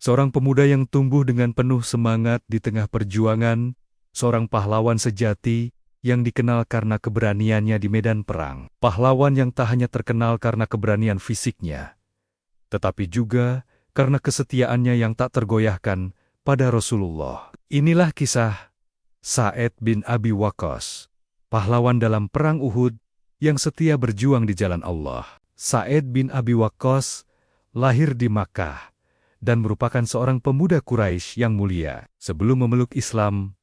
Seorang pemuda yang tumbuh dengan penuh semangat di tengah perjuangan, seorang pahlawan sejati yang dikenal karena keberaniannya di medan perang. Pahlawan yang tak hanya terkenal karena keberanian fisiknya, tetapi juga karena kesetiaannya yang tak tergoyahkan pada Rasulullah. Inilah kisah Sa'ad bin Abi Waqqas, pahlawan dalam perang Uhud yang setia berjuang di jalan Allah. Sa'ad bin Abi Waqqas lahir di Makkah dan merupakan seorang pemuda Quraisy yang mulia. Sebelum memeluk Islam,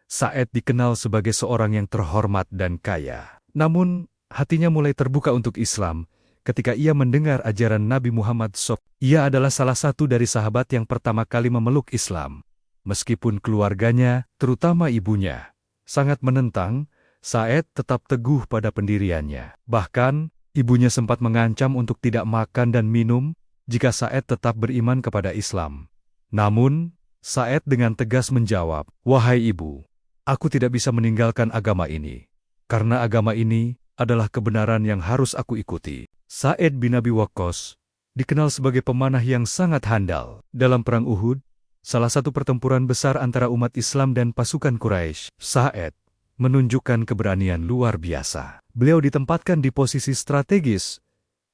Sa'ad dikenal sebagai seorang yang terhormat dan kaya. Namun, hatinya mulai terbuka untuk Islam ketika ia mendengar ajaran Nabi Muhammad SAW. Ia adalah salah satu dari sahabat yang pertama kali memeluk Islam. Meskipun keluarganya, terutama ibunya, sangat menentang, Sa'ad tetap teguh pada pendiriannya. Bahkan, ibunya sempat mengancam untuk tidak makan dan minum jika Sa'ad tetap beriman kepada Islam. Namun, Sa'ad dengan tegas menjawab, "Wahai ibu, aku tidak bisa meninggalkan agama ini, karena agama ini adalah kebenaran yang harus aku ikuti." Sa'ad bin Abi Waqqas dikenal sebagai pemanah yang sangat handal. Dalam perang Uhud, salah satu pertempuran besar antara umat Islam dan pasukan Quraisy, Sa'ad menunjukkan keberanian luar biasa. Beliau ditempatkan di posisi strategis,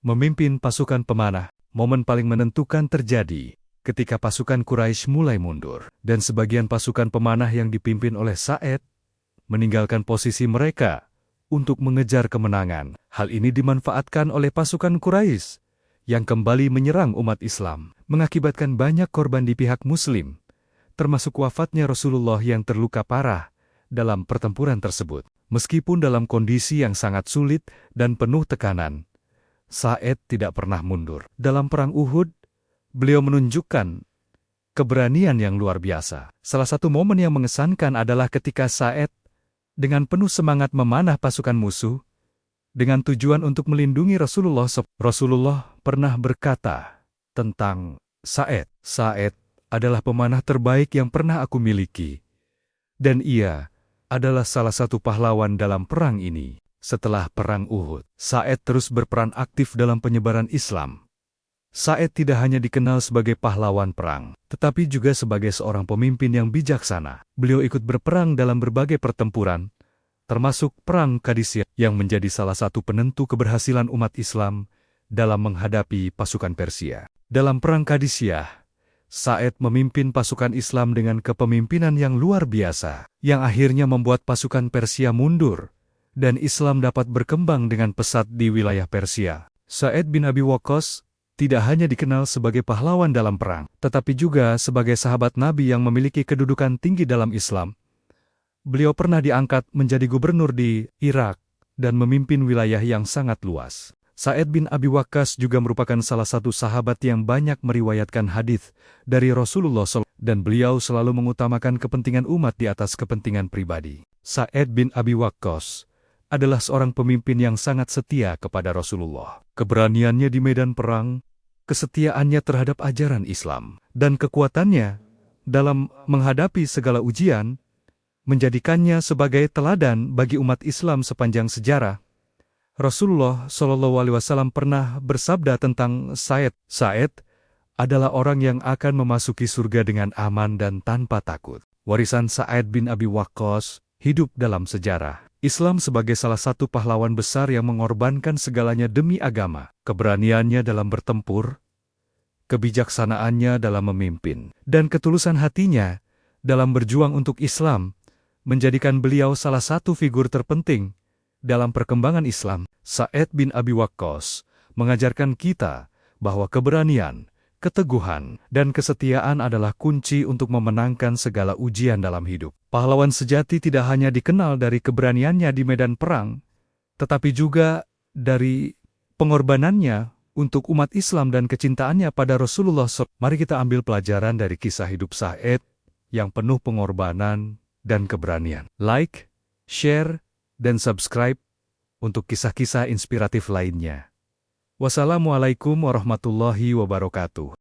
memimpin pasukan pemanah. Momen paling menentukan terjadi ketika pasukan Quraisy mulai mundur, dan sebagian pasukan pemanah yang dipimpin oleh Sa'ad meninggalkan posisi mereka untuk mengejar kemenangan. Hal ini dimanfaatkan oleh pasukan Quraisy yang kembali menyerang umat Islam, mengakibatkan banyak korban di pihak Muslim, termasuk wafatnya Rasulullah yang terluka parah dalam pertempuran tersebut. Meskipun dalam kondisi yang sangat sulit dan penuh tekanan, Sa'ad tidak pernah mundur. Dalam perang Uhud, beliau menunjukkan keberanian yang luar biasa. Salah satu momen yang mengesankan adalah ketika Sa'ad dengan penuh semangat memanah pasukan musuh dengan tujuan untuk melindungi Rasulullah. Rasulullah pernah berkata tentang Sa'ad, "Sa'ad adalah pemanah terbaik yang pernah aku miliki, dan ia adalah salah satu pahlawan dalam perang ini." Setelah perang Uhud, Sa'ad terus berperan aktif dalam penyebaran Islam. Sa'ad tidak hanya dikenal sebagai pahlawan perang, tetapi juga sebagai seorang pemimpin yang bijaksana. Beliau ikut berperang dalam berbagai pertempuran, termasuk Perang Qadisiyah yang menjadi salah satu penentu keberhasilan umat Islam dalam menghadapi pasukan Persia. Dalam Perang Qadisiyah, Sa'ad memimpin pasukan Islam dengan kepemimpinan yang luar biasa, yang akhirnya membuat pasukan Persia mundur, dan Islam dapat berkembang dengan pesat di wilayah Persia. Sa'ad bin Abi Waqqas tidak hanya dikenal sebagai pahlawan dalam perang, tetapi juga sebagai sahabat Nabi yang memiliki kedudukan tinggi dalam Islam. Beliau pernah diangkat menjadi gubernur di Irak dan memimpin wilayah yang sangat luas. Sa'ad bin Abi Waqqas juga merupakan salah satu sahabat yang banyak meriwayatkan hadis dari Rasulullah SAW, dan beliau selalu mengutamakan kepentingan umat di atas kepentingan pribadi. Sa'ad bin Abi Waqqas adalah seorang pemimpin yang sangat setia kepada Rasulullah. Keberaniannya di medan perang, kesetiaannya terhadap ajaran Islam, dan kekuatannya dalam menghadapi segala ujian menjadikannya sebagai teladan bagi umat Islam sepanjang sejarah. Rasulullah SAW pernah bersabda tentang Sa'ad, "Sa'ad adalah orang yang akan memasuki surga dengan aman dan tanpa takut." Warisan Sa'ad bin Abi Waqqas hidup dalam sejarah. Islam sebagai salah satu pahlawan besar yang mengorbankan segalanya demi agama. Keberaniannya dalam bertempur, kebijaksanaannya dalam memimpin, dan ketulusan hatinya dalam berjuang untuk Islam menjadikan beliau salah satu figur terpenting dalam perkembangan Islam. Sa'ad bin Abi Waqqas mengajarkan kita bahwa keberanian, keteguhan, dan kesetiaan adalah kunci untuk memenangkan segala ujian dalam hidup. Pahlawan sejati tidak hanya dikenal dari keberaniannya di medan perang, tetapi juga dari pengorbanannya untuk umat Islam dan kecintaannya pada Rasulullah SAW. Mari kita ambil pelajaran dari kisah hidup Sa'ad yang penuh pengorbanan dan keberanian. Like, share, dan subscribe untuk kisah-kisah inspiratif lainnya. Wassalamualaikum warahmatullahi wabarakatuh.